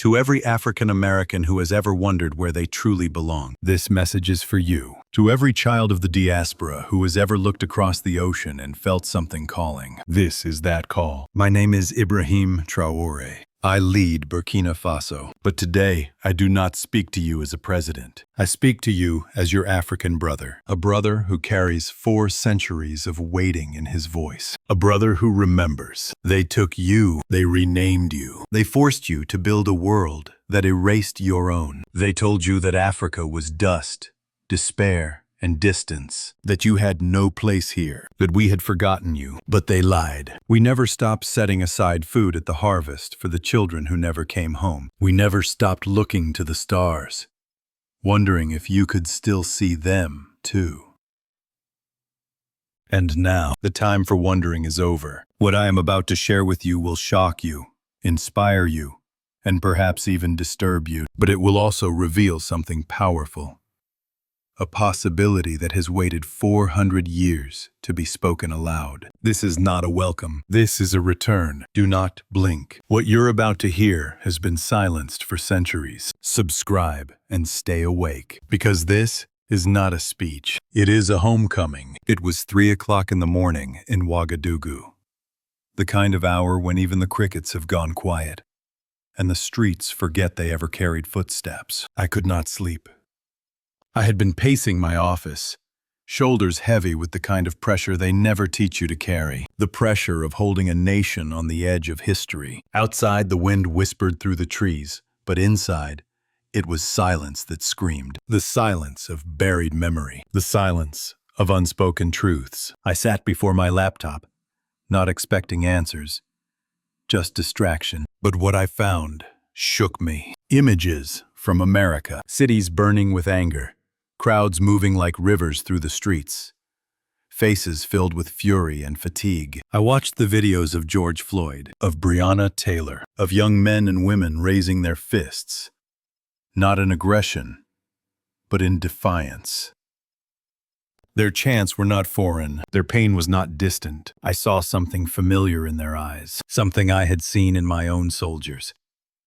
To every African American who has ever wondered where they truly belong, this message is for you. To every child of the diaspora who has ever looked across the ocean and felt something calling, this is that call. My name is Ibrahim Traoré. I lead Burkina Faso, but today I do not speak to you as a president. I speak to you as your African brother, a brother who carries 4 centuries of waiting in his voice, a brother who remembers. They took you, they renamed you, they forced you to build a world that erased your own. They told you that Africa was dust, despair, and distance, that you had no place here, that we had forgotten you. But they lied. We never stopped setting aside food at the harvest for the children who never came home. We never stopped looking to the stars, wondering if you could still see them too. And now, the time for wondering is over. What I am about to share with you will shock you, inspire you, and perhaps even disturb you, but it will also reveal something powerful. A possibility that has waited 400 years to be spoken aloud. This is not a welcome. This is a return. Do not blink. What you're about to hear has been silenced for centuries. Subscribe and stay awake, because this is not a speech. It is a homecoming. It was 3 o'clock in the morning in Ouagadougou, the kind of hour when even the crickets have gone quiet, and the streets forget they ever carried footsteps. I could not sleep. I had been pacing my office, shoulders heavy with the kind of pressure they never teach you to carry, the pressure of holding a nation on the edge of history. Outside, the wind whispered through the trees, but inside, it was silence that screamed, the silence of buried memory, the silence of unspoken truths. I sat before my laptop, not expecting answers, just distraction. But what I found shook me. Images from America, cities burning with anger, crowds moving like rivers through the streets, faces filled with fury and fatigue. I watched the videos of George Floyd, of Breonna Taylor, of young men and women raising their fists, not in aggression, but in defiance. Their chants were not foreign, their pain was not distant. I saw something familiar in their eyes, something I had seen in my own soldiers,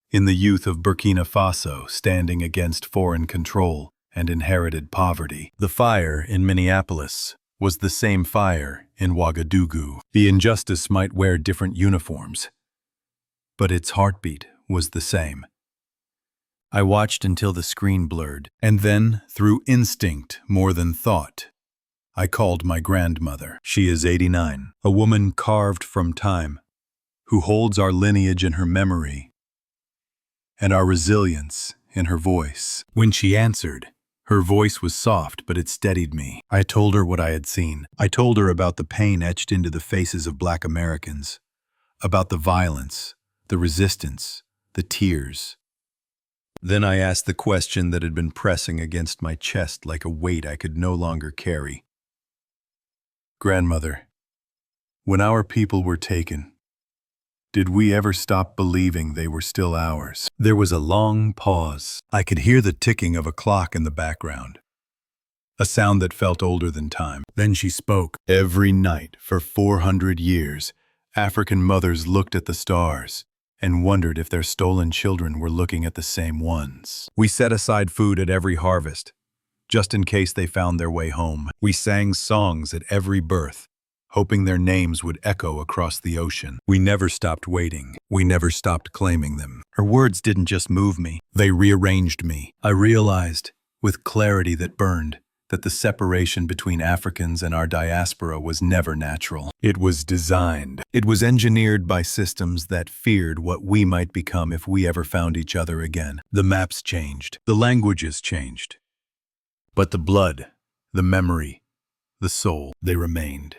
in the youth of Burkina Faso standing against foreign control and inherited poverty. The fire in Minneapolis was the same fire in Ouagadougou. The injustice might wear different uniforms, but its heartbeat was the same. I watched until the screen blurred, and then, through instinct more than thought, I called my grandmother. She is 89, a woman carved from time, who holds our lineage in her memory and our resilience in her voice. When she answered, her voice was soft, but it steadied me. I told her what I had seen. I told her about the pain etched into the faces of Black Americans, about the violence, the resistance, the tears. Then I asked the question that had been pressing against my chest like a weight I could no longer carry. Grandmother, when our people were taken, did we ever stop believing they were still ours? There was a long pause. I could hear the ticking of a clock in the background, a sound that felt older than time. Then she spoke. Every night for 400 years, African mothers looked at the stars and wondered if their stolen children were looking at the same ones. We set aside food at every harvest, just in case they found their way home. We sang songs at every birth, hoping their names would echo across the ocean. We never stopped waiting. We never stopped claiming them. Her words didn't just move me, they rearranged me. I realized, with clarity that burned, that the separation between Africans and our diaspora was never natural. It was designed. It was engineered by systems that feared what we might become if we ever found each other again. The maps changed. The languages changed. But the blood, the memory, the soul, they remained.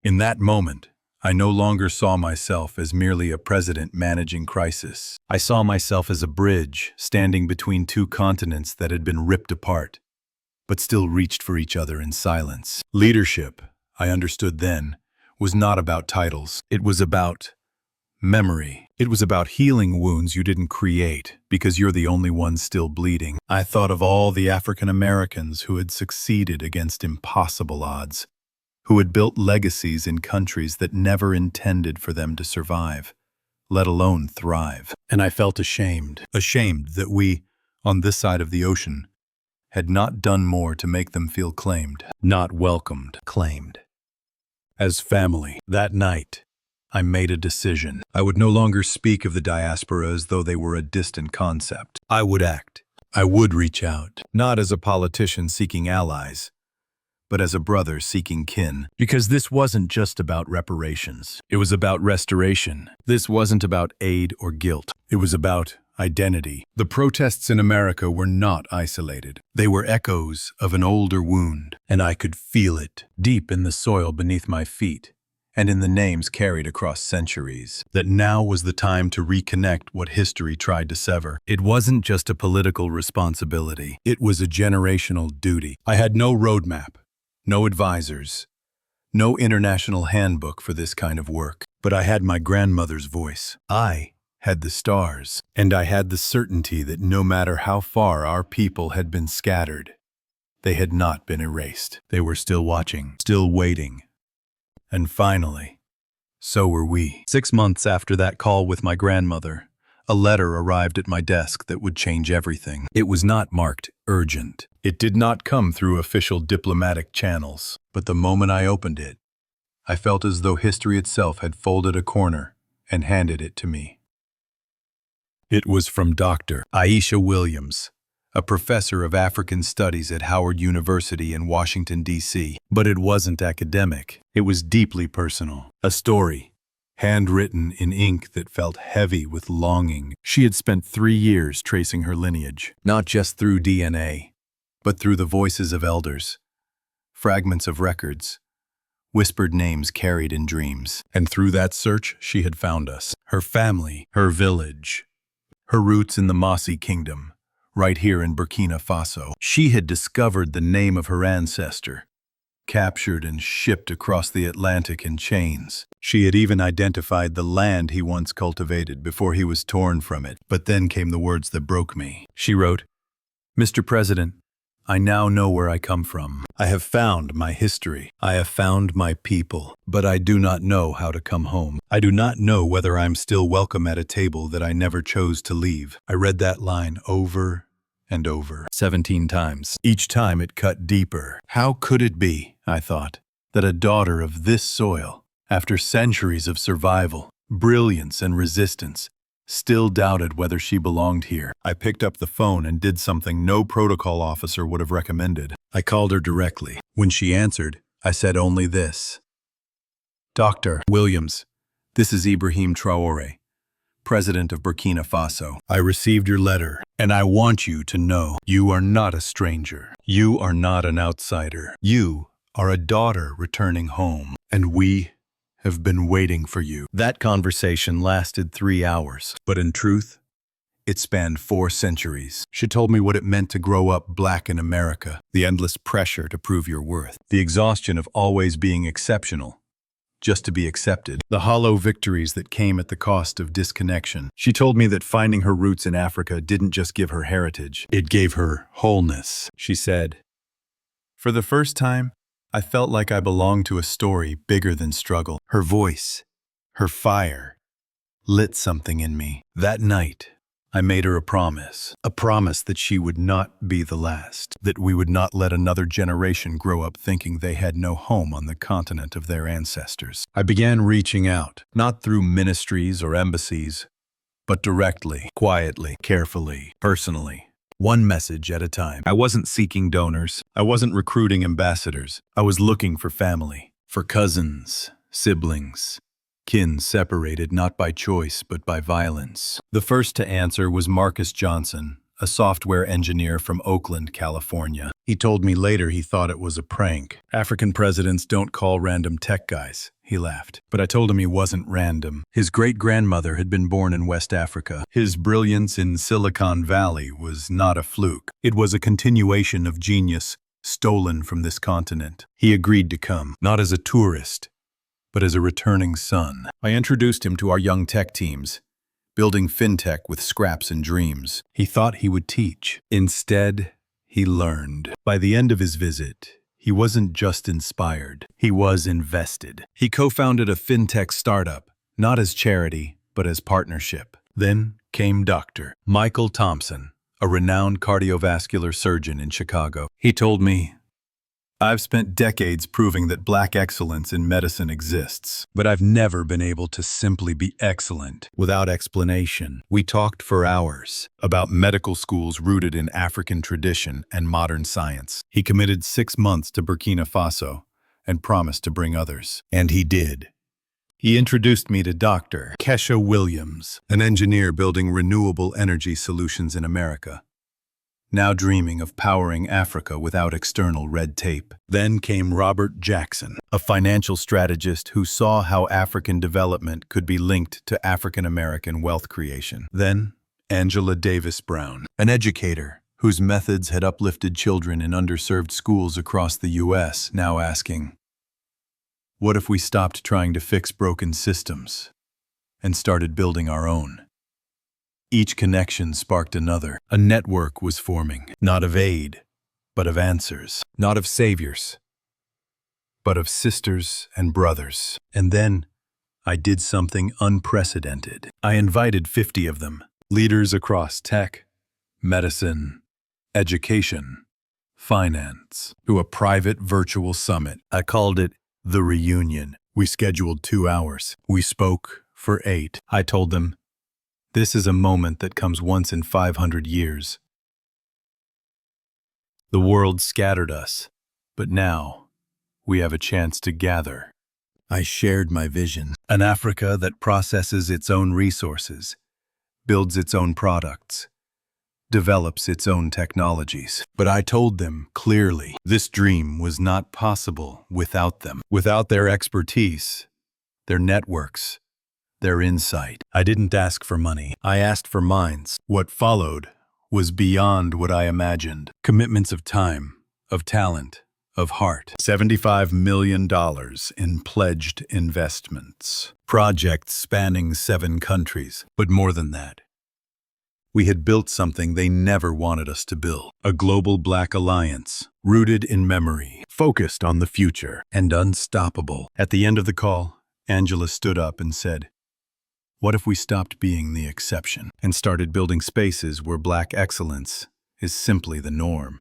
In that moment, I no longer saw myself as merely a president managing crisis. I saw myself as a bridge standing between 2 continents that had been ripped apart, but still reached for each other in silence. Leadership, I understood then, was not about titles. It was about memory. It was about healing wounds you didn't create because you're the only one still bleeding. I thought of all the African Americans who had succeeded against impossible odds, who had built legacies in countries that never intended for them to survive, let alone thrive. And I felt ashamed that we, on this side of the ocean, had not done more to make them feel claimed, not welcomed, claimed. As family, that night, I made a decision. I would no longer speak of the diaspora as though they were a distant concept. I would act. I would reach out, not as a politician seeking allies, but as a brother seeking kin. Because this wasn't just about reparations. It was about restoration. This wasn't about aid or guilt. It was about identity. The protests in America were not isolated. They were echoes of an older wound, and I could feel it deep in the soil beneath my feet and in the names carried across centuries. That now was the time to reconnect what history tried to sever. It wasn't just a political responsibility. It was a generational duty. I had no roadmap, no advisors, no international handbook for this kind of work. But I had my grandmother's voice. I had the stars, and I had the certainty that no matter how far our people had been scattered, they had not been erased. They were still watching, still waiting. And finally, so were we. 6 months after that call with my grandmother, a letter arrived at my desk that would change everything. It was not marked urgent. It did not come through official diplomatic channels. But the moment I opened it, I felt as though history itself had folded a corner and handed it to me. It was from Dr. Aisha Williams, a professor of African Studies at Howard University in Washington, D.C. But it wasn't academic. It was deeply personal. A story, handwritten in ink that felt heavy with longing. She had spent 3 years tracing her lineage, not just through DNA, but through the voices of elders, fragments of records, whispered names carried in dreams. And through that search, she had found us. Her family, her village, her roots in the Mossi Kingdom, right here in Burkina Faso. She had discovered the name of her ancestor, captured and shipped across the Atlantic in chains. She had even identified the land he once cultivated before he was torn from it. But then came the words that broke me. She wrote, "Mr. President, I now know where I come from. I have found my history. I have found my people, but I do not know how to come home. I do not know whether I'm still welcome at a table that I never chose to leave." I read that line over and over, 17 times. Each time it cut deeper. How could it be, I thought, that a daughter of this soil, after centuries of survival, brilliance and resistance, still doubted whether she belonged here? I picked up the phone and did something no protocol officer would have recommended. I called her directly. When she answered, I said only this: "Dr. Williams, this is Ibrahim Traoré, President of Burkina Faso. I received your letter, and I want you to know you are not a stranger. You are not an outsider. You are a daughter returning home, and we have been waiting for you." That conversation lasted 3 hours, but in truth, it spanned 4 centuries. She told me what it meant to grow up black in America, the endless pressure to prove your worth, the exhaustion of always being exceptional, just to be accepted, the hollow victories that came at the cost of disconnection. She told me that finding her roots in Africa didn't just give her heritage, it gave her wholeness. She said, "For the first time, I felt like I belonged to a story bigger than struggle." Her voice, her fire, lit something in me. That night, I made her a promise that she would not be the last, that we would not let another generation grow up thinking they had no home on the continent of their ancestors. I began reaching out, not through ministries or embassies, but directly, quietly, carefully, personally. One message at a time. I wasn't seeking donors. I wasn't recruiting ambassadors. I was looking for family, for cousins, siblings, kin separated not by choice but by violence. The first to answer was Marcus Johnson, a software engineer from Oakland, California. He told me later he thought it was a prank. African presidents don't call random tech guys, he laughed. But I told him he wasn't random. His great-grandmother had been born in West Africa. His brilliance in Silicon Valley was not a fluke. It was a continuation of genius stolen from this continent. He agreed to come, not as a tourist, but as a returning son. I introduced him to our young tech teams, building fintech with scraps and dreams. He thought he would teach. Instead, he learned. By the end of his visit, he wasn't just inspired, he was invested. He co-founded a fintech startup, not as charity, but as partnership. Then came Dr. Michael Thompson, a renowned cardiovascular surgeon in Chicago. He told me, "I've spent decades proving that Black excellence in medicine exists, but I've never been able to simply be excellent without explanation." We talked for hours about medical schools rooted in African tradition and modern science. He committed 6 months to Burkina Faso and promised to bring others. And he did. He introduced me to Dr. Kesha Williams, an engineer building renewable energy solutions in America, now dreaming of powering Africa without external red tape. Then came Robert Jackson, a financial strategist who saw how African development could be linked to African American wealth creation. Then Angela Davis Brown, an educator whose methods had uplifted children in underserved schools across the U.S., now asking, what if we stopped trying to fix broken systems and started building our own? Each connection sparked another. A network was forming, not of aid, but of answers. Not of saviors, but of sisters and brothers. And then I did something unprecedented. I invited 50 of them, leaders across tech, medicine, education, finance, to a private virtual summit. I called it The Reunion. We scheduled 2 hours. We spoke for 8. I told them, this is a moment that comes once in 500 years. The world scattered us, but now we have a chance to gather. I shared my vision. An Africa that processes its own resources, builds its own products, develops its own technologies. But I told them clearly, this dream was not possible without them, without their expertise, their networks, their insight. I didn't ask for money. I asked for minds. What followed was beyond what I imagined. Commitments of time, of talent, of heart. $75 million in pledged investments. Projects spanning 7 countries. But more than that, we had built something they never wanted us to build. A global Black alliance, rooted in memory, focused on the future, and unstoppable. At the end of the call, Angela stood up and said, what if we stopped being the exception and started building spaces where Black excellence is simply the norm?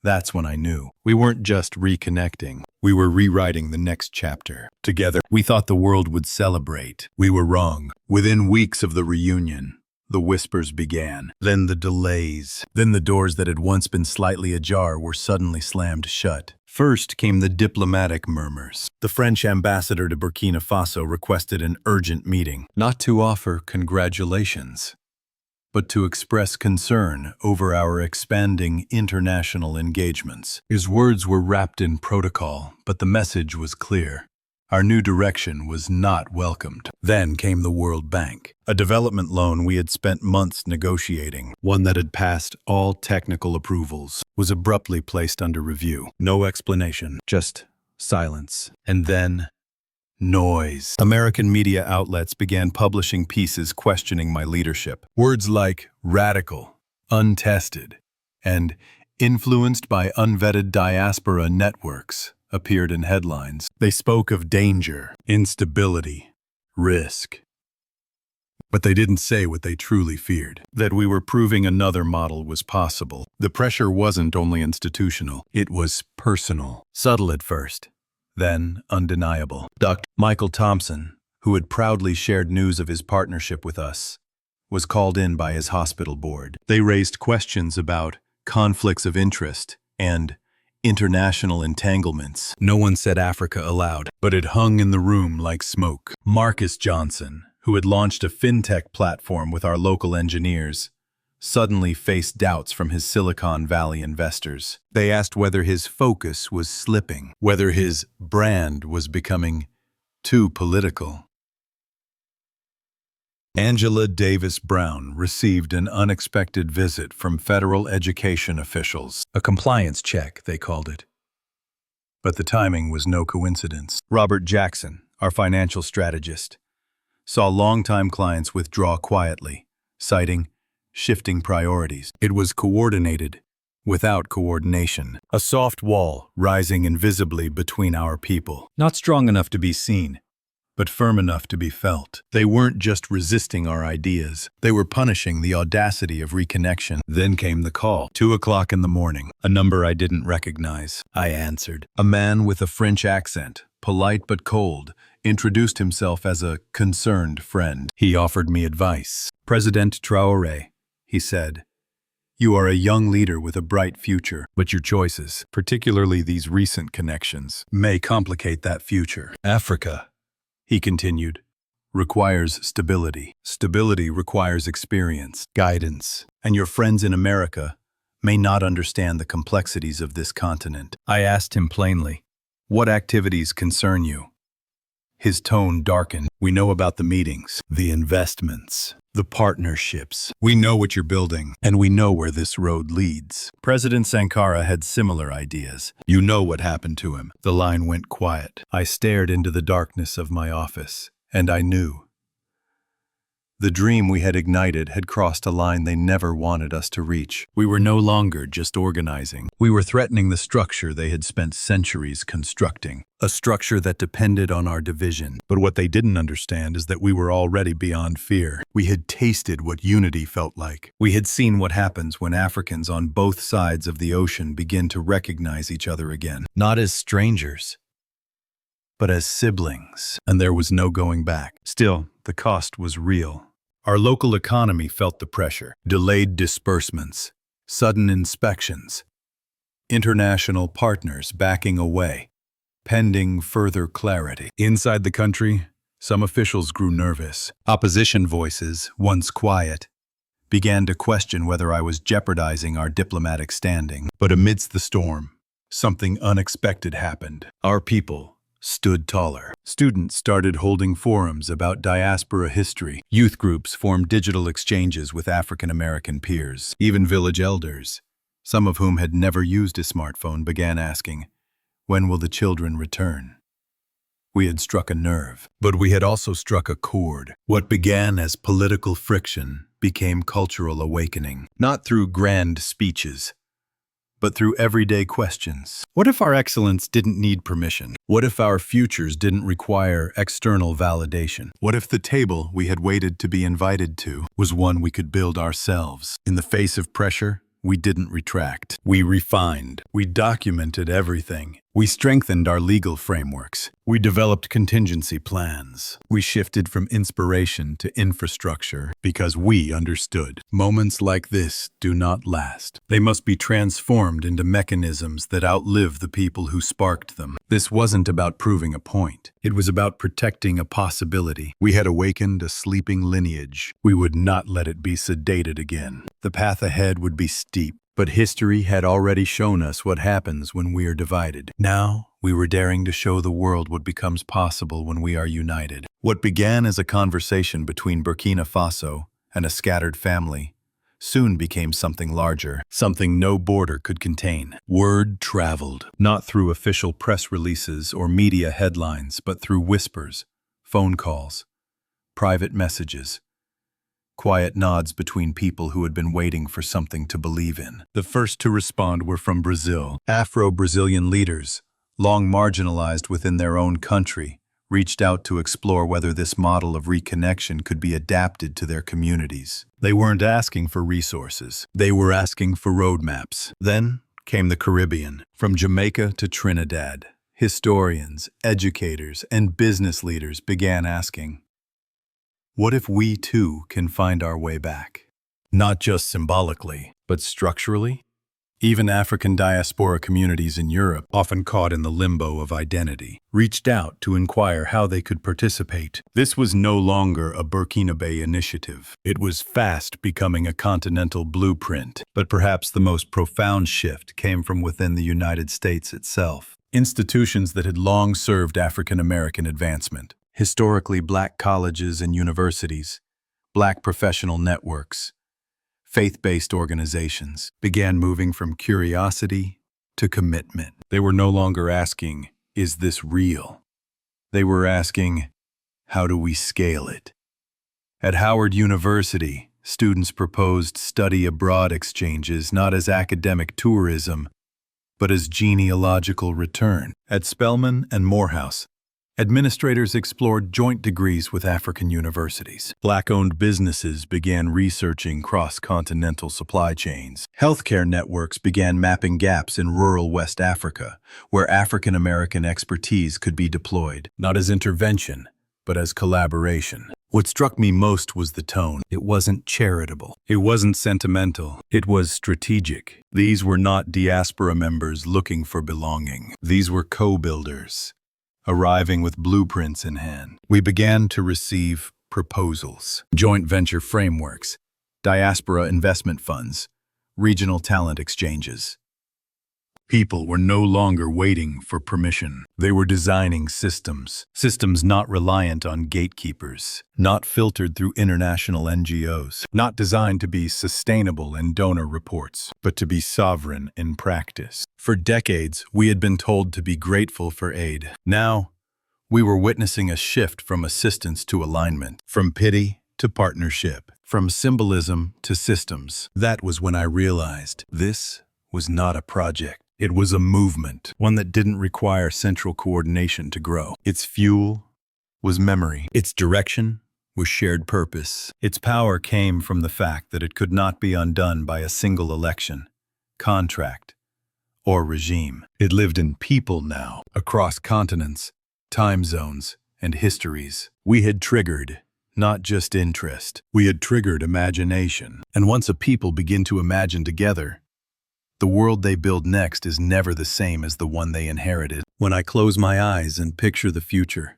That's when I knew. We weren't just reconnecting. We were rewriting the next chapter. Together, we thought the world would celebrate. We were wrong. Within weeks of the reunion, the whispers began. Then the delays. Then the doors that had once been slightly ajar were suddenly slammed shut. First came the diplomatic murmurs. The French ambassador to Burkina Faso requested an urgent meeting, not to offer congratulations, but to express concern over our expanding international engagements. His words were wrapped in protocol, but the message was clear. Our new direction was not welcomed. Then came the World Bank, a development loan we had spent months negotiating, one that had passed all technical approvals, was abruptly placed under review. No explanation, just silence. And then noise. American media outlets began publishing pieces questioning my leadership. Words like radical, untested, and influenced by unvetted diaspora networks appeared in headlines. They spoke of danger, instability, risk. But they didn't say what they truly feared, that we were proving another model was possible. The pressure wasn't only institutional, it was personal. Subtle at first, then undeniable. Dr. Michael Thompson, who had proudly shared news of his partnership with us, was called in by his hospital board. They raised questions about conflicts of interest and international entanglements. No one said Africa aloud, but it hung in the room like smoke. Marcus Johnson, who had launched a fintech platform with our local engineers, suddenly faced doubts from his Silicon Valley investors. They asked whether his focus was slipping, whether his brand was becoming too political. Angela Davis Brown received an unexpected visit from federal education officials. A compliance check, they called it. But the timing was no coincidence. Robert Jackson, our financial strategist, saw longtime clients withdraw quietly, citing shifting priorities. It was coordinated, without coordination. A soft wall rising invisibly between our people. Not strong enough to be seen, but firm enough to be felt. They weren't just resisting our ideas. They were punishing the audacity of reconnection. Then came the call. 2 o'clock in the morning. A number I didn't recognize. I answered. A man with a French accent, polite but cold, introduced himself as a concerned friend. He offered me advice. President Traore, he said, you are a young leader with a bright future, but your choices, particularly these recent connections, may complicate that future. Africa, he continued, requires stability. Stability requires experience, guidance, and your friends in America may not understand the complexities of this continent. I asked him plainly, what activities concern you? His tone darkened. We know about the meetings, the investments, the partnerships. We know what you're building, and we know where this road leads. President Sankara had similar ideas. You know what happened to him. The line went quiet. I stared into the darkness of my office, and I knew. The dream we had ignited had crossed a line they never wanted us to reach. We were no longer just organizing. We were threatening the structure they had spent centuries constructing, a structure that depended on our division. But what they didn't understand is that we were already beyond fear. We had tasted what unity felt like. We had seen what happens when Africans on both sides of the ocean begin to recognize each other again, not as strangers, but as siblings. And there was no going back. Still, the cost was real. Our local economy felt the pressure. Delayed disbursements, sudden inspections, international partners backing away, pending further clarity. Inside the country, some officials grew nervous. Opposition voices, once quiet, began to question whether I was jeopardizing our diplomatic standing. But amidst the storm, something unexpected happened. Our people stood taller. Students started holding forums about diaspora history. Youth groups formed digital exchanges with African American peers. Even village elders, some of whom had never used a smartphone, began asking, when will the children return? We had struck a nerve, but we had also struck a chord. What began as political friction became cultural awakening, not through grand speeches, but through everyday questions. What if our excellence didn't need permission? What if our futures didn't require external validation? What if the table we had waited to be invited to was one we could build ourselves? In the face of pressure, we didn't retract. We refined. We documented everything. We strengthened our legal frameworks. We developed contingency plans. We shifted from inspiration to infrastructure because we understood. Moments like this do not last. They must be transformed into mechanisms that outlive the people who sparked them. This wasn't about proving a point. It was about protecting a possibility. We had awakened a sleeping lineage. We would not let it be sedated again. The path ahead would be steep, but history had already shown us what happens when we are divided. Now, we were daring to show the world what becomes possible when we are united. What began as a conversation between Burkina Faso and a scattered family soon became something larger, something no border could contain. Word traveled, not through official press releases or media headlines, but through whispers, phone calls, private messages, quiet nods between people who had been waiting for something to believe in. The first to respond were from Brazil. Afro-Brazilian leaders, long marginalized within their own country, reached out to explore whether this model of reconnection could be adapted to their communities. They weren't asking for resources. They were asking for roadmaps. Then came the Caribbean. From Jamaica to Trinidad, historians, educators, and business leaders began asking, what if we too can find our way back? Not just symbolically, but structurally? Even African diaspora communities in Europe, often caught in the limbo of identity, reached out to inquire how they could participate. This was no longer a Burkinabe initiative. It was fast becoming a continental blueprint. But perhaps the most profound shift came from within the United States itself. Institutions that had long served African American advancement, historically Black colleges and universities, Black professional networks, faith-based organizations, began moving from curiosity to commitment. They were no longer asking, is this real? They were asking, how do we scale it? At Howard University, students proposed study abroad exchanges not as academic tourism, but as genealogical return. At Spelman and Morehouse, Administrators explored joint degrees with African universities. Black-owned businesses began researching cross-continental supply chains. Healthcare networks began mapping gaps in rural West Africa, where African-American expertise could be deployed, not as intervention, but as collaboration. What struck me most was the tone. It wasn't charitable. It wasn't sentimental. It was strategic. These were not diaspora members looking for belonging. These were co-builders, arriving with blueprints in hand. We began to receive proposals, joint venture frameworks, diaspora investment funds, regional talent exchanges. People were no longer waiting for permission. They were designing systems not reliant on gatekeepers, not filtered through international NGOs, not designed to be sustainable in donor reports, but to be sovereign in practice. For decades, we had been told to be grateful for aid. Now, we were witnessing a shift from assistance to alignment, from pity to partnership, from symbolism to systems. That was when I realized this was not a project. It was a movement, one that didn't require central coordination to grow. Its fuel was memory. Its direction was shared purpose. Its power came from the fact that it could not be undone by a single election, contract, or regime. It lived in people now, across continents, time zones, and histories. We had triggered not just interest. We had triggered imagination. And once a people begin to imagine together, the world they build next is never the same as the one they inherited. When I close my eyes and picture the future,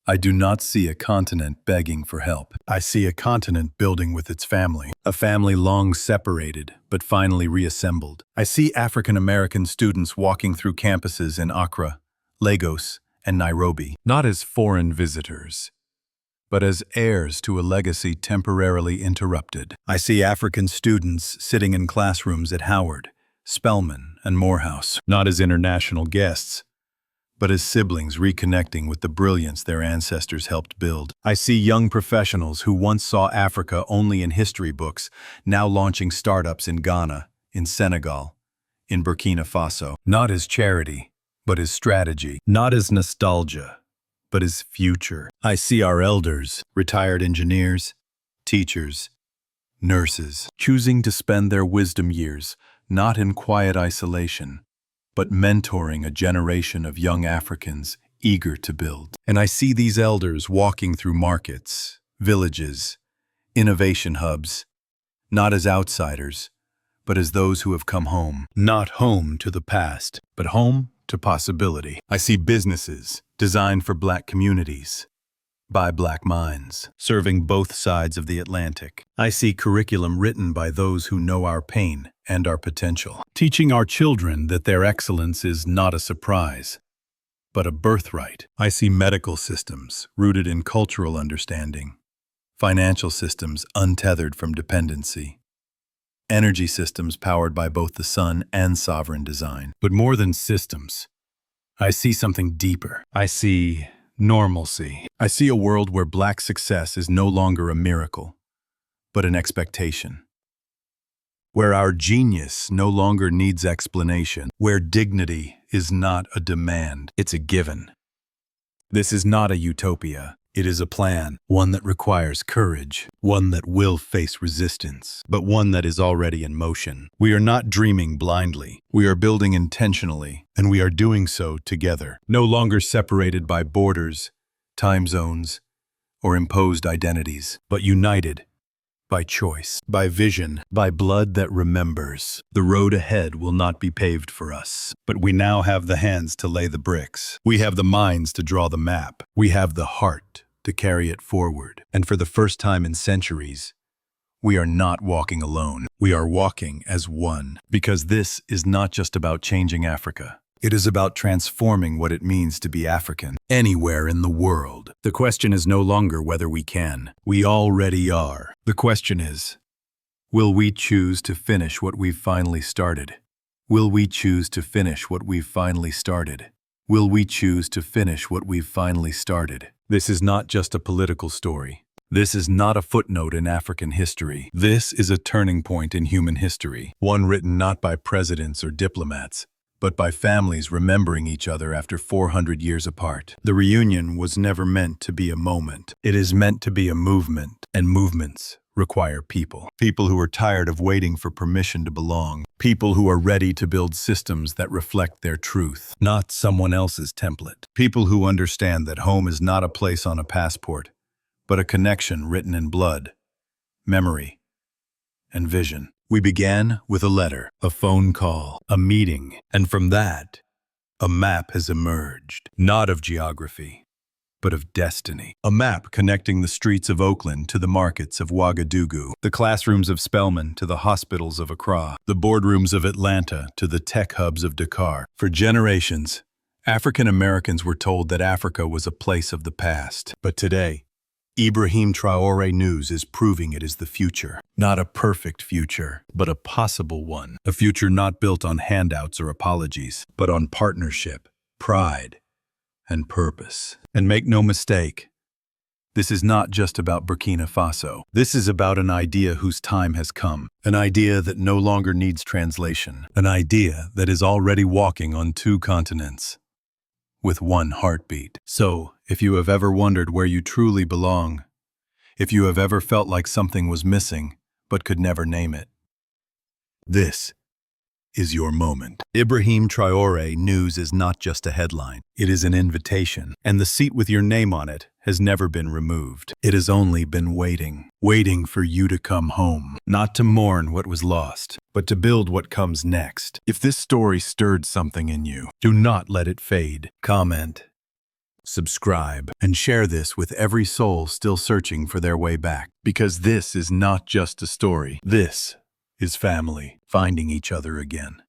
I do not see a continent begging for help. I see a continent building with its family, a family long separated but finally reassembled. I see African American students walking through campuses in Accra, Lagos, and Nairobi, not as foreign visitors, but as heirs to a legacy temporarily interrupted. I see African students sitting in classrooms at Howard, Spelman, and Morehouse, not as international guests, but as siblings reconnecting with the brilliance their ancestors helped build. I see young professionals who once saw Africa only in history books, now launching startups in Ghana, in Senegal, in Burkina Faso, not as charity, but as strategy, not as nostalgia, but as future. I see our elders, retired engineers, teachers, nurses, choosing to spend their wisdom years not in quiet isolation, but mentoring a generation of young Africans eager to build. And I see these elders walking through markets, villages, innovation hubs, not as outsiders, but as those who have come home. Not home to the past, but home to possibility. I see businesses designed for Black communities, by Black minds, serving both sides of the Atlantic. I see curriculum written by those who know our pain and our potential, teaching our children that their excellence is not a surprise, but a birthright. I see medical systems rooted in cultural understanding, financial systems untethered from dependency, energy systems powered by both the sun and sovereign design. But more than systems, I see something deeper. I see normalcy. I see a world where Black success is no longer a miracle, but an expectation. Where our genius no longer needs explanation. Where dignity is not a demand, it's a given. This is not a utopia. It is a plan, one that requires courage, one that will face resistance, but one that is already in motion. We are not dreaming blindly. We are building intentionally, and we are doing so together, no longer separated by borders, time zones, or imposed identities, but united by choice, by vision, by blood that remembers. The road ahead will not be paved for us, but we now have the hands to lay the bricks. We have the minds to draw the map. We have the heart to carry it forward. And for the first time in centuries, we are not walking alone. We are walking as one, because this is not just about changing Africa. It is about transforming what it means to be African anywhere in the world. The question is no longer whether we can. We already are. The question is, will we choose to finish what we've finally started? Will we choose to finish what we've finally started? Will we choose to finish what we've finally started? This is not just a political story. This is not a footnote in African history. This is a turning point in human history, one written not by presidents or diplomats, but by families remembering each other after 400 years apart. The reunion was never meant to be a moment. It is meant to be a movement, and movements require people. People who are tired of waiting for permission to belong. People who are ready to build systems that reflect their truth, not someone else's template. People who understand that home is not a place on a passport, but a connection written in blood, memory, and vision. We began with a letter, a phone call, a meeting, and from that, a map has emerged, not of geography, but of destiny. A map connecting the streets of Oakland to the markets of Ouagadougou, the classrooms of Spelman to the hospitals of Accra, the boardrooms of Atlanta to the tech hubs of Dakar. For generations, African Americans were told that Africa was a place of the past. But today, Ibrahim Traoré news is proving it is the future. Not a perfect future, but a possible one. A future not built on handouts or apologies, but on partnership, pride, and purpose. And make no mistake, this is not just about Burkina Faso. This is about an idea whose time has come. An idea that no longer needs translation. An idea that is already walking on 2 continents, with 1 heartbeat. So, if you have ever wondered where you truly belong, if you have ever felt like something was missing but could never name it, this is your moment. Ibrahim Traoré news is not just a headline. It is an invitation, and the seat with your name on it has never been removed. It has only been waiting for you to come home, not to mourn what was lost, but to build what comes next. If this story stirred something in you, do not let it fade. Comment, subscribe, and share this with every soul still searching for their way back. Because this is not just a story. This is family finding each other again.